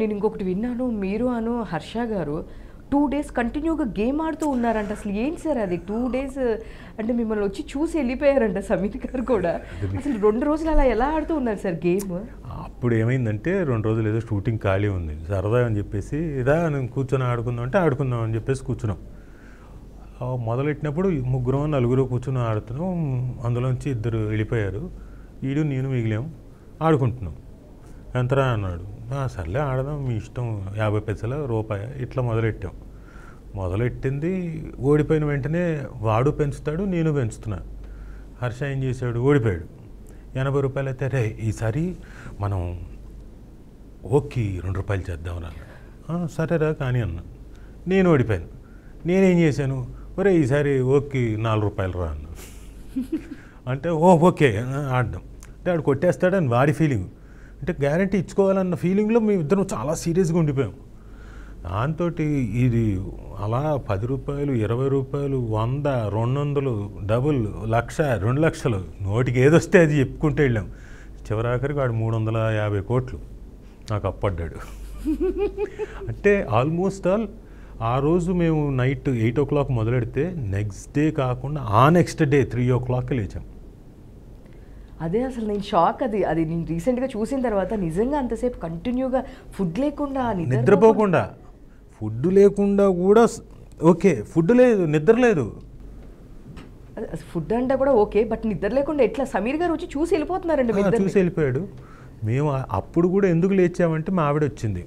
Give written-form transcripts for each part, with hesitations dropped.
నేను ఇంకొకటి విన్నాను, మీరు హర్ష గారు 2 డేస్ కంటిన్యూగా గేమ్ ఆడుతూ ఉన్నారంట. అసలు ఏంటి సార్ అది 2 డేస్ అంటే మిమ్మల్ని వచ్చి చూసి వెళ్ళిపోయారంట సమీర్ గారు కూడా. అసలు 2 రోజులు అలా ఎలా ఆడుతూ ఉన్నారు సార్ గేమ్? అప్పుడు ఏమైందంటే 2 రోజులు ఏదో షూటింగ్ ఖాళీ ఉంది, సరదా అని చెప్పేసి ఇదా నేను కూర్చొని ఆడుకుందాం అంటే ఆడుకుందాం అని చెప్పేసి కూర్చున్నాం. మొదలెట్టినప్పుడు 3-4 కూర్చొని ఆడుతున్నాం. అందులోంచి 2 వెళ్ళిపోయారు, వీడు నేను మిగిలాం, ఆడుకుంటున్నాం. ఎంతరా అన్నాడు. సర్లే ఆడదాం మీ ఇష్టం, 50 పైసలు రూపాయి ఇట్లా మొదలెట్టింది. ఓడిపోయిన వెంటనే వాడు పెంచుతాడు, నేను పెంచుతున్నా. హర్ష ఏం చేశాడు, ఓడిపోయాడు. 80 రూపాయలు అయితే రే ఈసారి మనం ఓకే 2 రూపాయలు చేద్దాం రా. సరేరా కానీ అన్నా. నేను ఓడిపోయాను. నేనేం చేశాను, ఒరే ఈసారి ఓకే 4 రూపాయలు రా అన్నా. అంటే ఓకే ఆడదాం అంటే ఆడు కొట్టేస్తాడని వాడి ఫీలింగ్. అంటే గ్యారంటీ ఇచ్చుకోవాలన్న ఫీలింగ్లో మేము ఇద్దరం చాలా సీరియస్గా ఉండిపోయాం. దాంతో ఇది అలా 10 రూపాయలు 20 రూపాయలు 100 200 డబుల్ 1,00,000 2 లక్షలు నోటికి ఏదొస్తే అది చెప్పుకుంటూ వెళ్ళాం. చివరాఖరికి వాడు 350 కోట్లు నాకు అప్పడ్డాడు. అంటే ఆల్మోస్ట్ ఆల్ ఆ రోజు మేము నైట్ 8 o'clock మొదలెడితే నెక్స్ట్ డే కాకుండా ఆ నెక్స్ట్ డే 3 o'clock లేచాం. అదే అసలు నేను షాక్. అది నేను రీసెంట్గా చూసిన తర్వాత నిజంగా అంతసేపు కంటిన్యూగా ఫుడ్ లేకుండా నిద్రపోకుండా, ఫుడ్ లేకుండా కూడా ఓకే, ఫుడ్ లేదు నిద్ర లేదు. ఫుడ్ అంటే కూడా ఓకే, బట్ నిద్ర లేకుండా ఎట్లా? సమీర్ గారు వచ్చి చూసి వెళ్ళిపోతున్నారండి. చూసి వెళ్ళిపోయాడు. మేము అప్పుడు కూడా ఎందుకు లేచామంటే మా ఆవిడ వచ్చింది,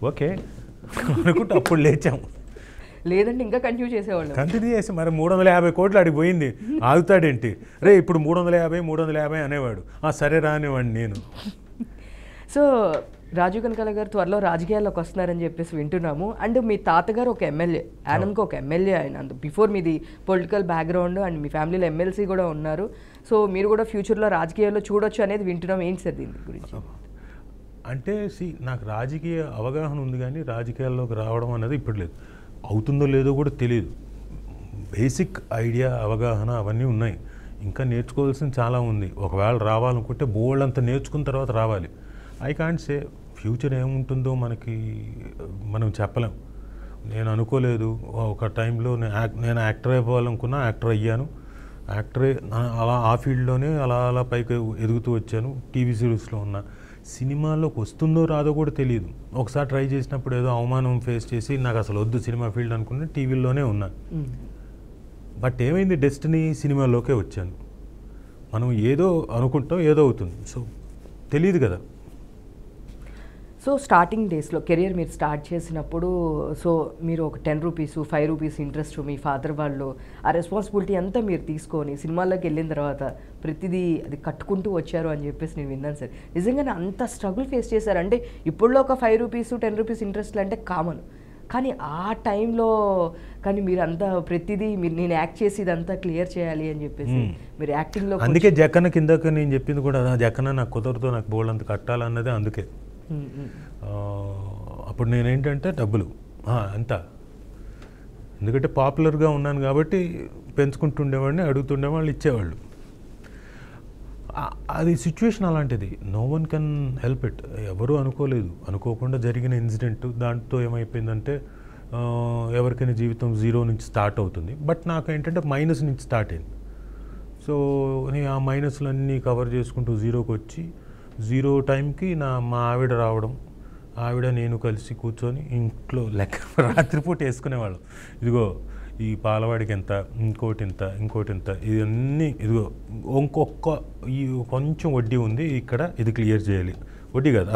ఓకే అనుకుంటే అప్పుడు లేచాము. లేదంటే ఇంకా కంటిన్యూ చేసి మరి 350 కోట్లు అడిగి పోయింది, ఆగుతాడేంటి రే ఇప్పుడు 350 అనేవాడు. సరే రానివ్వండి నేను. సో రాజీవ్ కనకాల గారు త్వరలో రాజకీయాల్లోకి వస్తున్నారని చెప్పేసి వింటున్నాము. అండ్ మీ తాతగారు ఒక ఎమ్మెల్యే, యానంకి ఒక ఎమ్మెల్యే ఆయన. బిఫోర్ మీది పొలిటికల్ బ్యాక్గ్రౌండ్ అండ్ మీ ఫ్యామిలీలో ఎమ్మెల్సీ కూడా ఉన్నారు. సో మీరు కూడా ఫ్యూచర్లో రాజకీయాల్లో చూడొచ్చు అనేది వింటున్నాం. ఏంటి సార్ దీని గురించి? అంటే నాకు రాజకీయ అవగాహన ఉంది కానీ రాజకీయాల్లోకి రావడం అనేది ఇప్పుడు లేదు. అవుతుందో లేదో కూడా తెలియదు. బేసిక్ ఐడియా అవగాహన అవన్నీ ఉన్నాయి, ఇంకా నేర్చుకోవాల్సింది చాలా ఉంది. ఒకవేళ రావాలనుకుంటే బోల్డ్ అంతా నేర్చుకున్న తర్వాత రావాలి. ఐ కాంట్ సే ఫ్యూచర్ ఏముంటుందో మనం చెప్పలేం. నేను అనుకోలేదు ఒక టైంలో నేను యాక్టర్ అయిపోవాలనుకున్నా, యాక్టర్ అయ్యాను. యాక్టరే అలా ఆ ఫీల్డ్లోనే అలా పైకి ఎదుగుతూ వచ్చాను. టీవీ సిరీస్లో ఉన్నా. సినిమాలోకి వస్తుందో రాదో కూడా తెలియదు. ఒకసారి ట్రై చేసినప్పుడు ఏదో అవమానం ఫేస్ చేసి నాకు అసలు వద్దు సినిమా ఫీల్డ్ అనుకున్నా, టీవీలోనే ఉన్నాను. బట్ ఏమైంది, డెస్టినీ సినిమాలోకే వచ్చాను. మనం ఏదో అనుకుంటాం, ఏదో అవుతుంది. సో తెలియదు కదా. సో స్టార్టింగ్ డేస్లో కెరియర్ మీరు స్టార్ట్ చేసినప్పుడు సో మీరు ఒక 10 రూపీస్ 5 రూపీస్ ఇంట్రెస్ట్ మీ ఫాదర్ వాళ్ళు ఆ రెస్పాన్సిబిలిటీ అంతా మీరు తీసుకొని సినిమాల్లోకి వెళ్ళిన తర్వాత ప్రతిదీ అది కట్టుకుంటూ వచ్చారు అని చెప్పేసి నేను విన్నాను సార్. నిజంగానే అంత స్ట్రగుల్ ఫేస్ చేశారు అంటే ఇప్పుడులో ఒక 5 రూపీస్ 10 రూపీస్ ఇంట్రెస్ట్లు అంటే కామన్, కానీ ఆ టైంలో కానీ మీరు అంతా ప్రతిదీ నేను యాక్ట్ చేసి ఇదంతా క్లియర్ చేయాలి అని చెప్పేసి మీరు యాక్టింగ్లో. అందుకే జక్కన కిందక నేను చెప్పింది కూడా జక్కన నాకు కుదరతో నాకు బోల్డ్ అంత కట్టాలన్నదే. అందుకే అప్పుడు నేనేంటంటే డబ్బులు అంతా, ఎందుకంటే పాపులర్గా ఉన్నాను కాబట్టి పెంచుకుంటుండేవాడిని, అడుగుతుండేవాళ్ళు ఇచ్చేవాళ్ళు. అది సిచ్యువేషన్ అలాంటిది, no one can help it. ఎవరు అనుకోలేదు, అనుకోకుండా జరిగిన ఇన్సిడెంట్. దాంతో ఏమైపోయిందంటే ఎవరికైనా జీవితం 0 నుంచి స్టార్ట్ అవుతుంది, బట్ నాకు ఏంటంటే మైనస్ నుంచి స్టార్ట్ అయింది. సో నేను ఆ మైనస్లన్నీ కవర్ చేసుకుంటూ 0కి వచ్చి 0 టైంకి మా ఆవిడ రావడం, ఆవిడ నేను కలిసి కూర్చొని ఇంట్లో లెక్క రాత్రిపూట వేసుకునేవాళ్ళం. ఇదిగో ఈ పాలవాడికి ఎంత, ఇంకోటి ఇంత ఇవన్నీ, ఇదిగో ఈ కొంచెం వడ్డీ ఉంది ఇక్కడ, ఇది క్లియర్ చేయాలి. వడ్డీ కాదు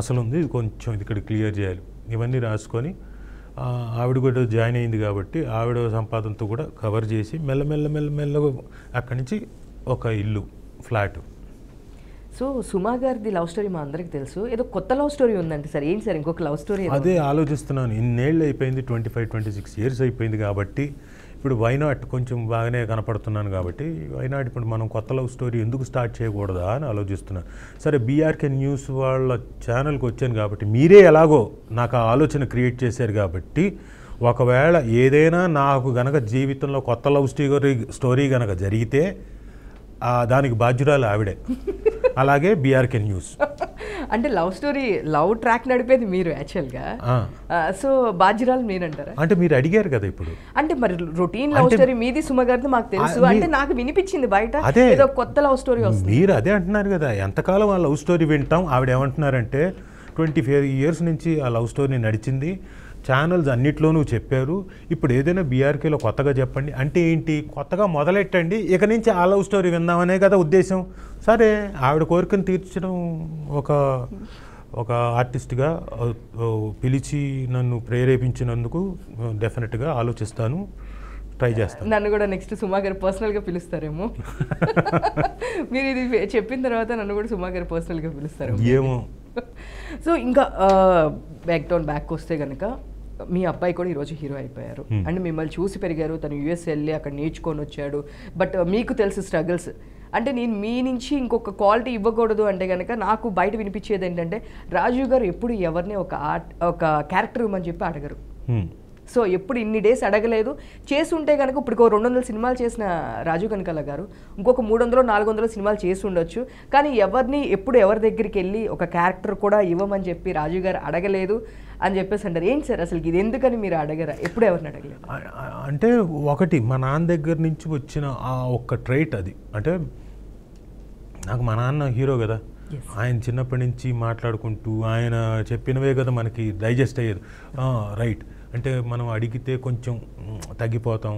అసలు ఉంది, ఇది కొంచెం ఇది ఇక్కడ క్లియర్ చేయాలి. ఇవన్నీ రాసుకొని ఆవిడ కూడా జాయిన్ అయింది కాబట్టి ఆవిడ సంపాదనతో కూడా కవర్ చేసి మెల్లగా అక్కడి నుంచి ఒక ఇల్లు, ఫ్లాట్. సో సుమా గారిది లవ్ స్టోరీ మా అందరికి తెలుసు, ఏదో కొత్త లవ్ స్టోరీ ఉందంటే సార్ ఏంటి సార్ ఇంకొక లవ్ స్టోరీ? అదే ఆలోచిస్తున్నాను. ఇన్నేళ్ళు అయిపోయింది, 25-26 years అయిపోయింది కాబట్టి ఇప్పుడు వైనాట్ కొంచెం బాగానే కనపడుతున్నాను కాబట్టి వైనాట్ ఇప్పుడు మనం కొత్త లవ్ స్టోరీ ఎందుకు స్టార్ట్ చేయకూడదా అని ఆలోచిస్తున్నాను. సరే బీఆర్కే న్యూస్ వాళ్ళ ఛానల్కి వచ్చాను కాబట్టి మీరే ఎలాగో నాకు ఆ ఆలోచన క్రియేట్ చేశారు కాబట్టి ఒకవేళ ఏదైనా నాకు గనక జీవితంలో కొత్త లవ్ స్టోరీ గనక జరిగితే దానికి బాధ్యురాలు ఆవిడే. అలాగే బీఆర్కే న్యూస్. అంటే లవ్ ట్రాక్ నడిపేది మీరు యాక్చువల్గా. సో బాధ్యురాలు మీరంటారా? అంటే మీరు అడిగారు కదా ఇప్పుడు. అంటే మరి రొటీన్ లవ్ స్టోరీ మీది సుమ గారిది మాకు తెలుసు. అంటే నాకు వినిపించింది బయట ఏదో కొత్త లవ్ స్టోరీ వస్తుంది. మీరు అదే అంటున్నారు కదా, ఎంతకాలం ఆ లవ్ స్టోరీ వింటాం. ఆవిడ ఏమంటున్నారంటే 25 years నుంచి ఆ లవ్ స్టోరీ నడిచింది, ఛానల్స్ అన్నిట్లోనూ చెప్పారు, ఇప్పుడు ఏదైనా బీఆర్కేలో కొత్తగా చెప్పండి అంటే ఏంటి, కొత్తగా మొదలెట్టండి, ఇక నుంచి ఆ లవ్ స్టోరీ విందామనే కదా ఉద్దేశం. సరే, ఆవిడ కోరికను తీర్చడం ఒక ఆర్టిస్ట్గా పిలిచి నన్ను ప్రేరేపించినందుకు డెఫినెట్గా ఆలోచిస్తాను, ట్రై చేస్తాను. నన్ను కూడా నెక్స్ట్ సుమా గారు పర్సనల్గా పిలుస్తారేమో. మీరు ఇది చెప్పిన తర్వాత నన్ను కూడా సుమా గారు పర్సనల్గా పిలుస్తారేమో ఏమో. సో ఇంకా బ్యాక్ వస్తే కనుక మీ అబ్బాయి కూడా ఈరోజు హీరో అయిపోయారు. అండ్ మిమ్మల్ని చూసి పెరిగారు, తను యూఎస్ వెళ్ళి అక్కడ నేర్చుకొని వచ్చాడు. బట్ మీకు తెలుసు స్ట్రగుల్స్. అంటే నేను మీ నుంచి ఇంకొక క్వాలిటీ ఇవ్వకూడదు అంటే కనుక నాకు బయట వినిపించేది ఏంటంటే రాజు గారు ఎప్పుడు ఎవరిని ఒక క్యారెక్టర్ ఇవ్వమని చెప్పి అడగరు. సో ఎప్పుడు ఇన్ని డేస్ అడగలేదు. చేసుంటే కనుక ఇప్పుడు 200 సినిమాలు చేసిన రాజు కనకాల గారు ఇంకొక 300-400 సినిమాలు చేసి ఉండొచ్చు. కానీ ఎవరి దగ్గరికి వెళ్ళి ఒక క్యారెక్టర్ కూడా ఇవ్వమని చెప్పి రాజు గారు అడగలేదు అని చెప్పేసి అంటారు. ఏంటి సార్ అసలు ఇది ఎందుకని మీరు అడగరా? ఎప్పుడు ఎవరిని అడగలేదు? అంటే ఒకటి మా నాన్న దగ్గర నుంచి వచ్చిన ఆ ఒక్క ట్రైట్ అది. అంటే నాకు మా నాన్న హీరో కదా, ఆయన చిన్నప్పటి నుంచి మాట్లాడుకుంటూ ఆయన చెప్పినవే కదా మనకి డైజెస్ట్ అయ్యేది. రైట్ అంటే మనం అడిగితే కొంచెం తగ్గిపోతాం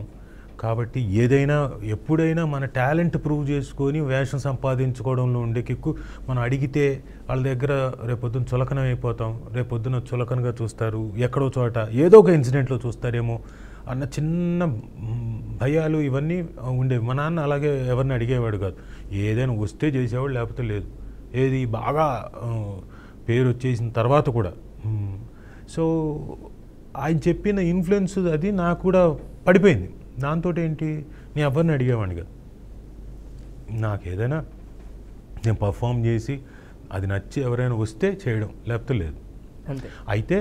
కాబట్టి ఏదైనా ఎప్పుడైనా మన టాలెంట్ ప్రూవ్ చేసుకొని వేషం సంపాదించుకోవడంలో ఉండే కిక్కు, మనం అడిగితే వాళ్ళ దగ్గర రేపొద్దున చులకన అయిపోతాం, రేపొద్దున చులకనగా చూస్తారు, ఎక్కడో చోట ఏదో ఒక ఇన్సిడెంట్లో చూస్తారేమో అన్న చిన్న భయాలు ఇవన్నీ ఉండేవి. మా నాన్న అలాగే ఎవరిని అడిగేవాడు కాదు, ఏదైనా వస్తే చేసేవాడు, లేకపోతే లేదు. ఏది బాగా పేరు వచ్చేసిన తర్వాత కూడా. సో ఆయన చెప్పిన ఇన్ఫ్లుయెన్స్ అది నాకు కూడా పడిపోయింది. దాంతో ఏంటి, నేను ఎవరిని అడిగేవాడిని కదా, నాకు ఏదైనా నేను పర్ఫామ్ చేసి అది నచ్చి ఎవరైనా వస్తే చేయడం, లేకపోతే లేదు. అయితే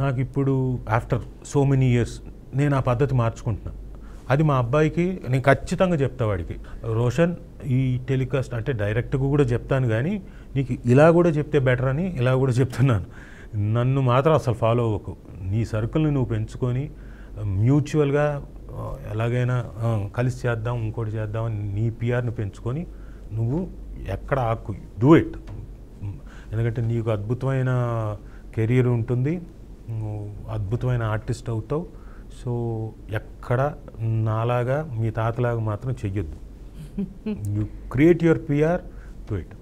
నాకు ఇప్పుడు ఆఫ్టర్ సో మెనీ ఇయర్స్ నేను ఆ పద్ధతి మార్చుకుంటున్నాను. అది మా అబ్బాయికి నేను ఖచ్చితంగా చెప్తా, వాడికి రోషన్ ఈ టెలికాస్ట్ అంటే డైరెక్ట్గా కూడా చెప్తాను, కానీ నీకు ఇలా కూడా చెప్తే బెటర్ అని ఇలా కూడా చెప్తున్నాను. నన్ను మాత్రం అసలు ఫాలో అవ్వకు, నీ సర్కిల్ని నువ్వు పెంచుకొని మ్యూచువల్గా ఎలాగైనా కలిసి చేద్దాం, ఇంకోటి చేద్దామని నీ పిఆర్ని పెంచుకొని నువ్వు ఎక్కడ ఆకు, డూ ఇట్. ఎందుకంటే నీకు అద్భుతమైన కెరీర్ ఉంటుంది, నువ్వు అద్భుతమైన ఆర్టిస్ట్ అవుతావు. సో ఎక్కడ నాలాగా మీ తాతలాగా మాత్రం చెయ్యొద్దు. You create your PR, do it.